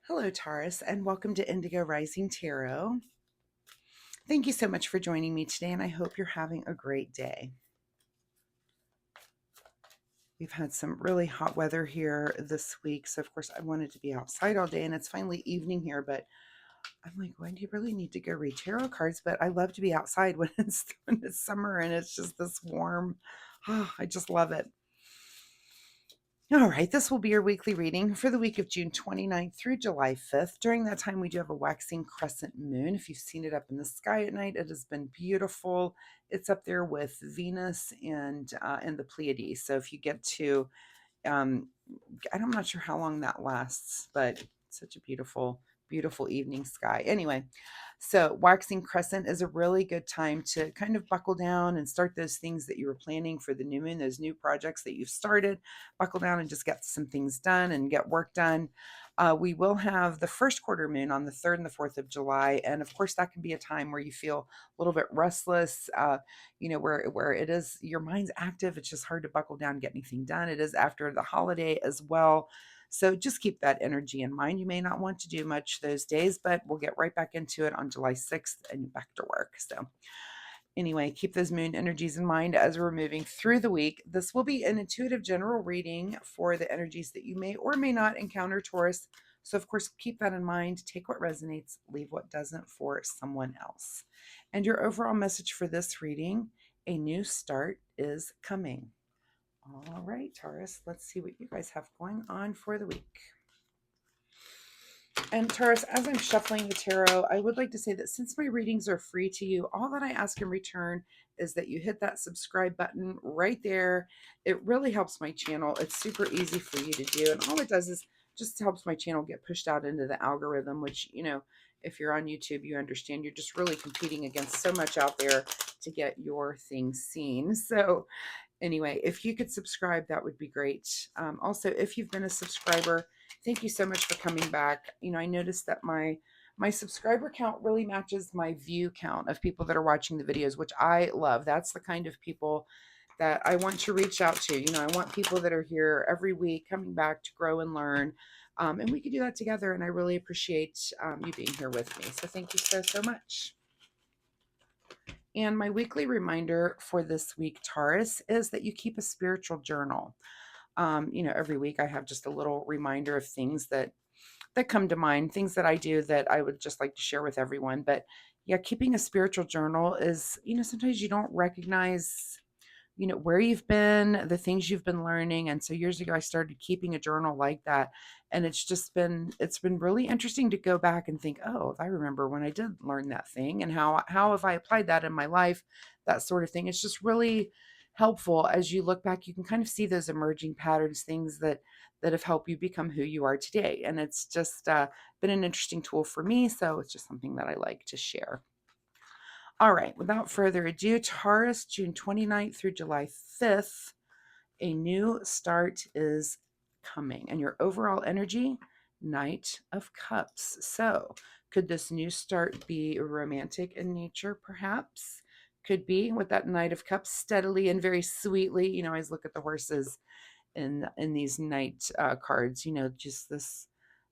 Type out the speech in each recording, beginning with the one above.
Hello, Taurus, and welcome to Indigo Rising Tarot. Thank you so much for joining me today, and I hope you're having a great day. We've had some really hot weather here this week, so of course I wanted to be outside all day, and it's finally evening here, but I'm like, when do you really need to go read tarot cards? But I love to be outside when it's summer and it's just this warm. Oh, I just love it. All right, this will be your weekly reading for the week of June 29th through July 5th. During that time, we do have a waxing crescent moon. If you've seen it up in the sky at night, it has been beautiful. It's up there with Venus and the Pleiades. So if you get to, um, I'm not sure how long that lasts, but such a beautiful, beautiful evening sky. Anyway, so waxing crescent is a really good time to kind of buckle down and start those things that you were planning for the new moon, those new projects that you've started. Buckle down and just get some things done and get work done. We will have the first quarter moon on the 3rd and the 4th of July. And of course, that can be a time where you feel a little bit restless, where it is your mind's active. It's just hard to buckle down, get anything done. It is after the holiday as well. So just keep that energy in mind. You may not want to do much those days, but we'll get right back into it on July 6th and back to work. So anyway, keep those moon energies in mind as we're moving through the week. This will be an intuitive general reading for the energies that you may or may not encounter, Taurus. So, of course, keep that in mind. Take what resonates, leave what doesn't for someone else. And your overall message for this reading: a new start is coming. All right, Taurus, let's see what you guys have going on for the week. And Taurus, as I'm shuffling the tarot, I would like to say that since my readings are free to you, all that I ask in return is that you hit that subscribe button right there. It really helps my channel. It's super easy for you to do. And all it does is just helps my channel get pushed out into the algorithm, which, if you're on YouTube, you understand you're just really competing against so much out there to get your thing seen. So anyway, if you could subscribe, that would be great. Also, if you've been a subscriber, thank you so much for coming back. I noticed that my subscriber count really matches my view count of people that are watching the videos, which I love. That's the kind of people that I want to reach out to. I want people that are here every week coming back to grow and learn. And we can do that together. And I really appreciate you being here with me. So thank you so, so much. And my weekly reminder for this week, Taurus, is that you keep a spiritual journal. Every week I have just a little reminder of things that come to mind, things that I do that I would just like to share with everyone. But yeah, keeping a spiritual journal is, sometimes you don't recognize where you've been, the things you've been learning. And so years ago, I started keeping a journal like that. And it's been really interesting to go back and think, oh, I remember when I did learn that thing and how have I applied that in my life, that sort of thing. It's just really helpful as you look back. You can kind of see those emerging patterns, things that have helped you become who you are today. And it's just been an interesting tool for me. So it's just something that I like to share. All right, without further ado, Taurus, June 29th through July 5th, a new start is coming. And your overall energy, Knight of Cups. So, could this new start be romantic in nature, perhaps? Could be with that Knight of Cups, steadily and very sweetly. I always look at the horses in these Knight cards, just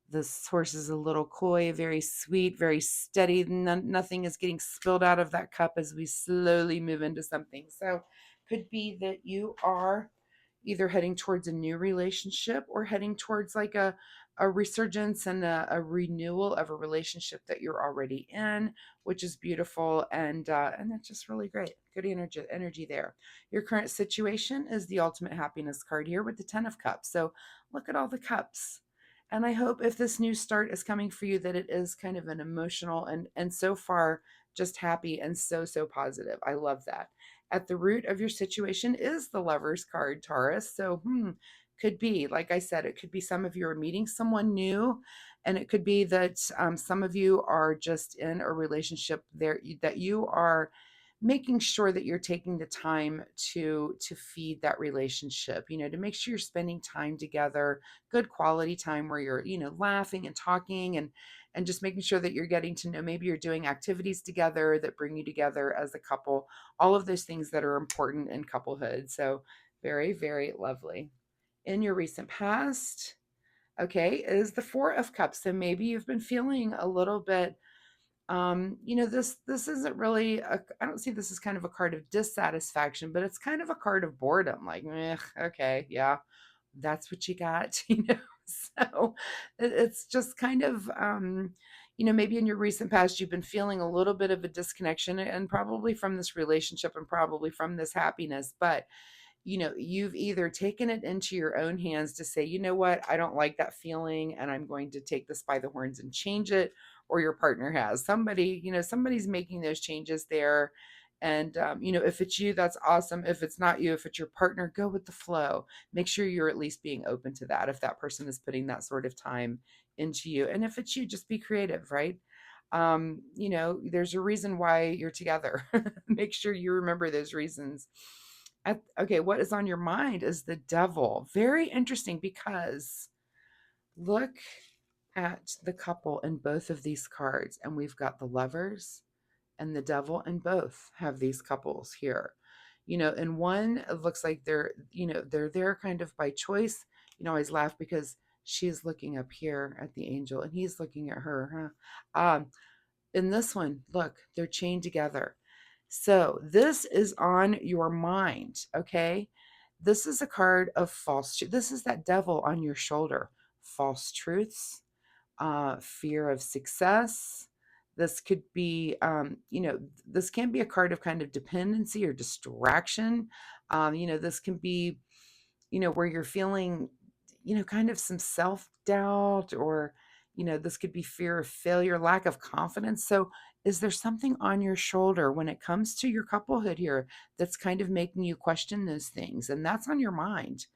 this horse is a little coy, very sweet, very steady. Nothing is getting spilled out of that cup as we slowly move into something. So, could be that you are either heading towards a new relationship or heading towards like a resurgence and a renewal of a relationship that you're already in, which is beautiful, and that's just really great. Good energy there. Your current situation is the ultimate happiness card here with the 10 of Cups. So look at all the cups. And I hope if this new start is coming for you that it is kind of an emotional and so far just happy and so, so positive. I love that. At the root of your situation is the Lover's card, Taurus. So, could be, like I said, it could be some of you are meeting someone new, and it could be that some of you are just in a relationship there that you are making sure that you're taking the time to feed that relationship, to make sure you're spending time together, good quality time where you're, laughing and talking and just making sure that you're getting to know, maybe you're doing activities together that bring you together as a couple, all of those things that are important in couplehood. So very, very lovely. In your recent past, okay, is the Four of Cups. So maybe you've been feeling a little bit, this isn't really I don't see this as kind of a card of dissatisfaction, but it's kind of a card of boredom. Like, okay, yeah, that's what you got, So it's just kind of, maybe in your recent past, you've been feeling a little bit of a disconnection, and probably from this relationship and probably from this happiness. But you've either taken it into your own hands to say, you know what, I don't like that feeling and I'm going to take this by the horns and change it, or your partner has. Somebody's making those changes there. And, if it's you, that's awesome. If it's not you, if it's your partner, go with the flow. Make sure you're at least being open to that if that person is putting that sort of time into you. And if it's you, just be creative, right? There's a reason why you're together. Make sure you remember those reasons. Okay, what is on your mind is the devil. Very interesting, because look at the couple in both of these cards, and we've got the lovers and the devil, and both have these couples here. In one, it looks like they're there kind of by choice. I always laugh because she's looking up here at the angel and he's looking at her, huh? In this one, look, they're chained together. So this is on your mind, okay? This is a card of this is that devil on your shoulder. False truths, fear of success. This could be, this can be a card of kind of dependency or distraction. This can be, where you're feeling, kind of some self doubt, or, this could be fear of failure, lack of confidence. So, is there something on your shoulder when it comes to your couplehood here that's kind of making you question those things? And that's on your mind.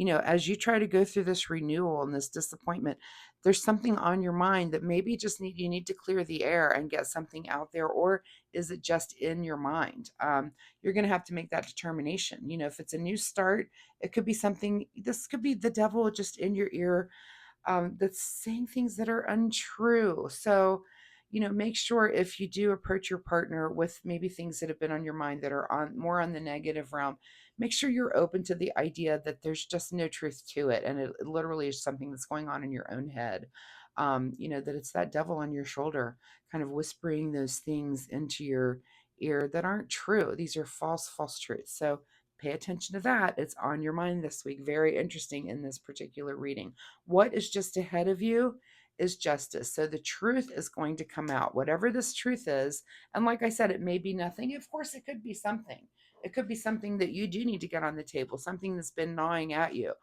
As you try to go through this renewal and this disappointment, there's something on your mind that maybe you need to clear the air and get something out there, or is it just in your mind? You're going to have to make that determination. If it's a new start, it could be something, this could be the devil just in your ear, that's saying things that are untrue. So, make sure if you do approach your partner with maybe things that have been on your mind that are on more on the negative realm, make sure you're open to the idea that there's just no truth to it. And it literally is something that's going on in your own head. That it's that devil on your shoulder, kind of whispering those things into your ear that aren't true. These are false truths. So pay attention to that. It's on your mind this week. Very interesting in this particular reading. What is just ahead of you is justice. So the truth is going to come out, whatever this truth is. And like I said, it may be nothing. Of course, it could be something. It could be something that you do need to get on the table, something that's been gnawing at you.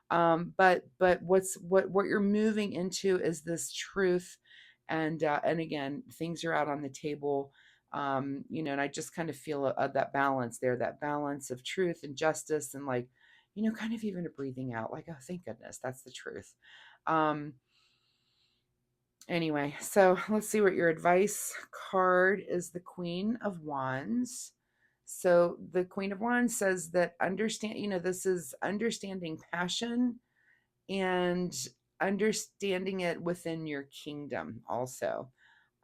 But what you're moving into is this truth, and again, things are out on the table. And I just kind of feel that balance there, that balance of truth and justice, and like, kind of even a breathing out, like, oh, thank goodness, that's the truth. Um, anyway, so let's see what your advice card is. The Queen of Wands. So the Queen of Wands says that this is understanding passion and understanding it within your kingdom also.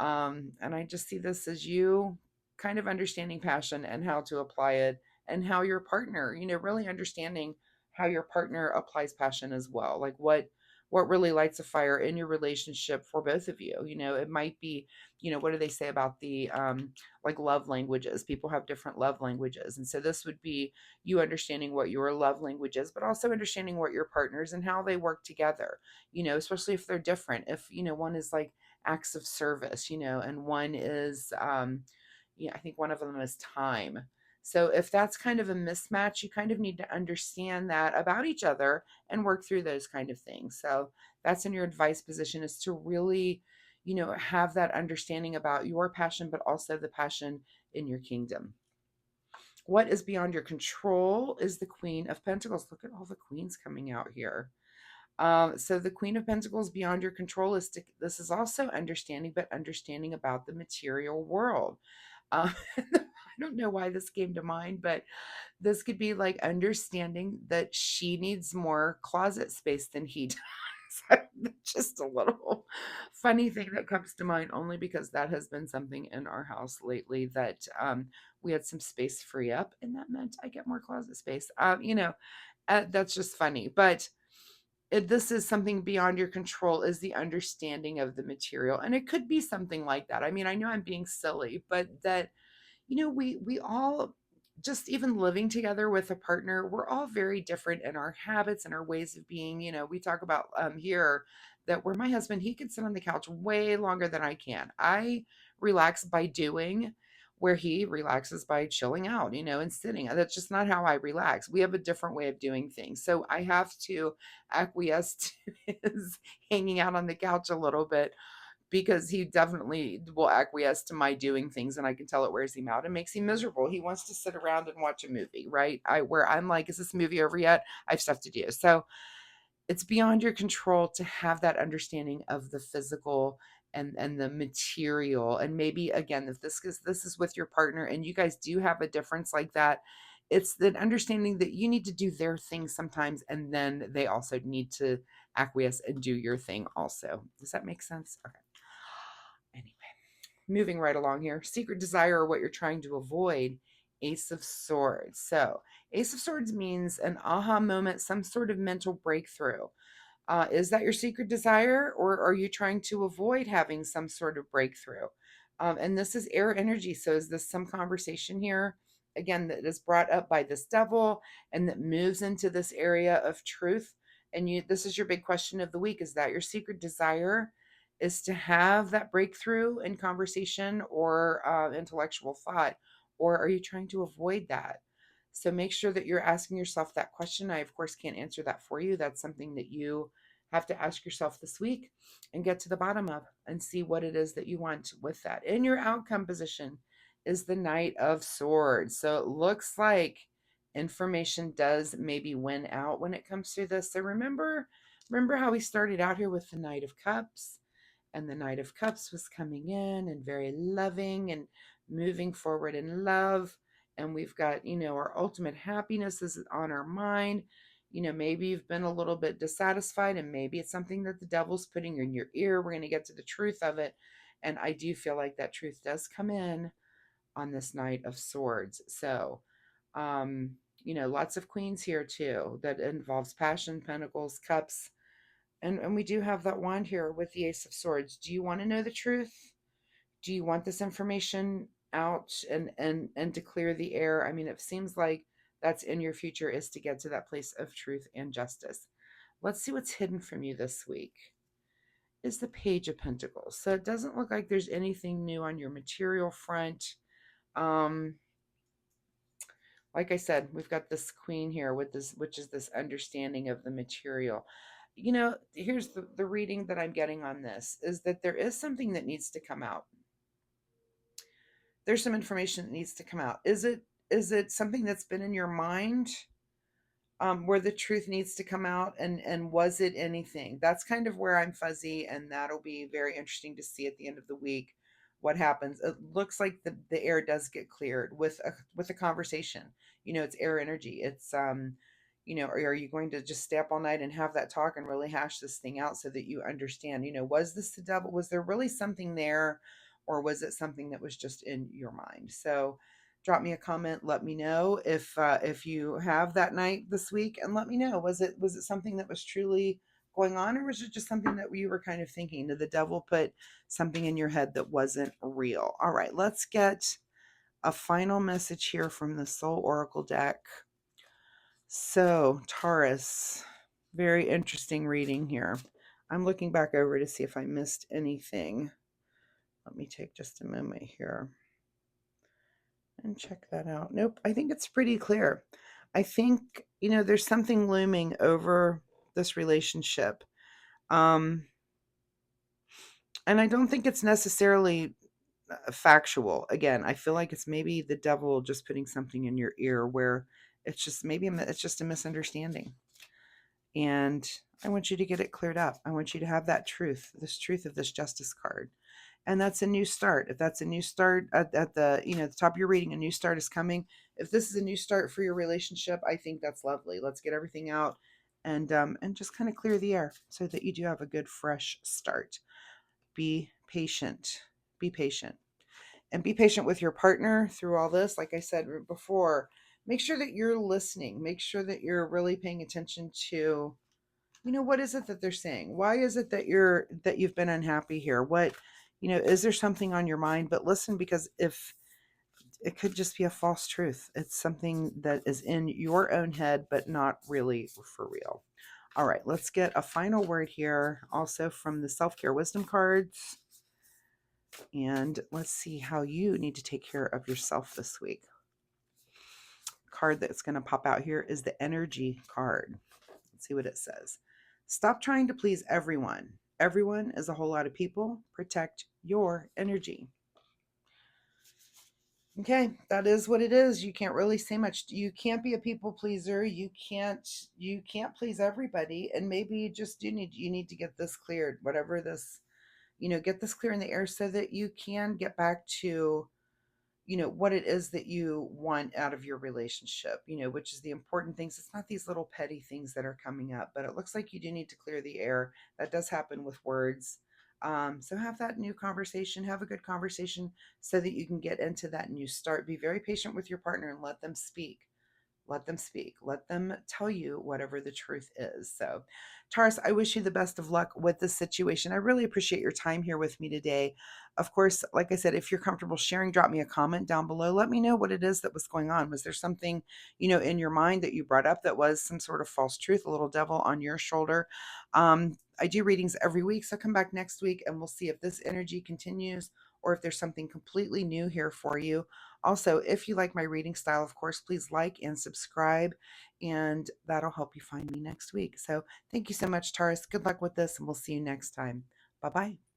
And I just see this as you kind of understanding passion and how to apply it, and how your partner, really understanding how your partner applies passion as well. Like what really lights a fire in your relationship for both of you. It might be, what do they say about the like love languages? People have different love languages. And so this would be you understanding what your love language is, but also understanding what your partners and how they work together, especially if they're different. If, one is like acts of service, and one is, I think one of them is time. So if that's kind of a mismatch, you kind of need to understand that about each other and work through those kind of things. So that's in your advice position, is to really, have that understanding about your passion, but also the passion in your kingdom. What is beyond your control is the Queen of Pentacles. Look at all the queens coming out here. So the Queen of Pentacles, beyond your control, this is also understanding, but understanding about the material world. I don't know why this came to mind, but this could be like understanding that she needs more closet space than he does. Just a little funny thing that comes to mind, only because that has been something in our house lately, that we had some space free up, and that meant I get more closet space. That's just funny. But this is something beyond your control, is the understanding of the material. And it could be something like that. I mean, I know I'm being silly, but that, we all, just even living together with a partner, we're all very different in our habits and our ways of being. We talk about here that where my husband, he can sit on the couch way longer than I can. I relax by doing, where he relaxes by chilling out, and sitting. That's just not how I relax. We have a different way of doing things. So I have to acquiesce to his hanging out on the couch a little bit, because he definitely will acquiesce to my doing things, and I can tell it wears him out and makes him miserable. He wants to sit around and watch a movie, right? Where I'm like, is this movie over yet? I have stuff to do. So it's beyond your control to have that understanding of the physical and the material. And maybe again, if this is with your partner and you guys do have a difference like that, it's the understanding that you need to do their thing sometimes, and then they also need to acquiesce and do your thing also. Does that make sense? Okay. Anyway, moving right along here. Secret desire, or what you're trying to avoid. Ace of Swords. So, Ace of Swords means an aha moment, some sort of mental breakthrough. Is that your secret desire, or are you trying to avoid having some sort of breakthrough? And this is air energy. So, is this some conversation here, again, that is brought up by this devil and that moves into this area of truth? And this is your big question of the week. Is that your secret desire? Is to have that breakthrough in conversation or intellectual thought, or are you trying to avoid that? So make sure that you're asking yourself that question. I, of course, can't answer that for you. That's something that you have to ask yourself this week and get to the bottom of, and see what it is that you want with that. In your outcome position is the Knight of Swords. So it looks like information does maybe win out when it comes to this. So remember how we started out here with the Knight of Cups, and the Knight of Cups was coming in and very loving and moving forward in love. And we've got, our ultimate happiness is on our mind. Maybe you've been a little bit dissatisfied, and maybe it's something that the devil's putting in your ear. We're going to get to the truth of it. And I do feel like that truth does come in on this Knight of Swords. So, lots of queens here too. That involves passion, pentacles, cups, and we do have that wand here with the Ace of Swords. Do you want to know the truth? Do you want this information out and to clear the air? I mean, it seems like that's in your future, is to get to that place of truth and justice. Let's see what's hidden from you this week. Is the Page of Pentacles. So it doesn't look like there's anything new on your material front. Um, like I said, we've got this queen here with this, which is this understanding of the material. Here's the reading that I'm getting on this, is that there is something that needs to come out. There's some information that needs to come out. Is it something that's been in your mind, where the truth needs to come out, and was it anything? That's kind of where I'm fuzzy, and that'll be very interesting to see at the end of the week what happens. It looks like the air does get cleared with a conversation. It's air energy. It's are you going to just stay up all night and have that talk and really hash this thing out so that you understand, was this the devil? Was there really something there, or was it something that was just in your mind? So drop me a comment, let me know if you have that night this week, and let me know, was it something that was truly going on, or was it just something that you were kind of thinking? Did the devil put something in your head that wasn't real? All right, let's get a final message here from the Soul Oracle deck. So Taurus, very interesting reading here. I'm looking back over to see if I missed anything. Let me take just a moment here and check that out. Nope, I think it's pretty clear. I think, there's something looming over this relationship. And I don't think it's necessarily factual. Again, I feel like it's maybe the devil just putting something in your ear, where it's just it's just a misunderstanding. And I want you to get it cleared up. I want you to have that truth, this truth of this Justice card. And that's a new start. If that's a new start at the, the top of your reading, a new start is coming. If this is a new start for your relationship, I think that's lovely. Let's get everything out and just kind of clear the air so that you do have a good fresh start. Be patient. Be patient. And be patient with your partner through all this. Like I said before, make sure that you're listening. Make sure that you're really paying attention to What is it that they're saying? Why is it that you've been unhappy here? What, is there something on your mind? But listen, because if it could just be a false truth, it's something that is in your own head, but not really for real. All right, let's get a final word here, also from the self-care wisdom cards. And let's see how you need to take care of yourself this week. Card that's going to pop out here is the energy card. Let's see what it says. Stop trying to please everyone. Everyone is a whole lot of people. Protect your energy. Okay, that is what it is. You can't really say much. You can't be a people pleaser. You can't please everybody. And maybe you need to get this cleared. Whatever this, get this clear in the air so that you can get back to what it is that you want out of your relationship, which is the important things. It's not these little petty things that are coming up, but it looks like you do need to clear the air. That does happen with words. So have that new conversation, have a good conversation so that you can get into that new start. Be very patient with your partner and let them speak. Let them speak. Let them tell you whatever the truth is. So, Taurus, I wish you the best of luck with this situation. I really appreciate your time here with me today. Of course, like I said, if you're comfortable sharing, drop me a comment down below. Let me know what it is that was going on. Was there something, in your mind that you brought up that was some sort of false truth, a little devil on your shoulder? I do readings every week, so come back next week and we'll see if this energy continues or if there's something completely new here for you. Also, if you like my reading style, of course, please like and subscribe, and that'll help you find me next week. So thank you so much, Taurus. Good luck with this, and we'll see you next time. Bye-bye.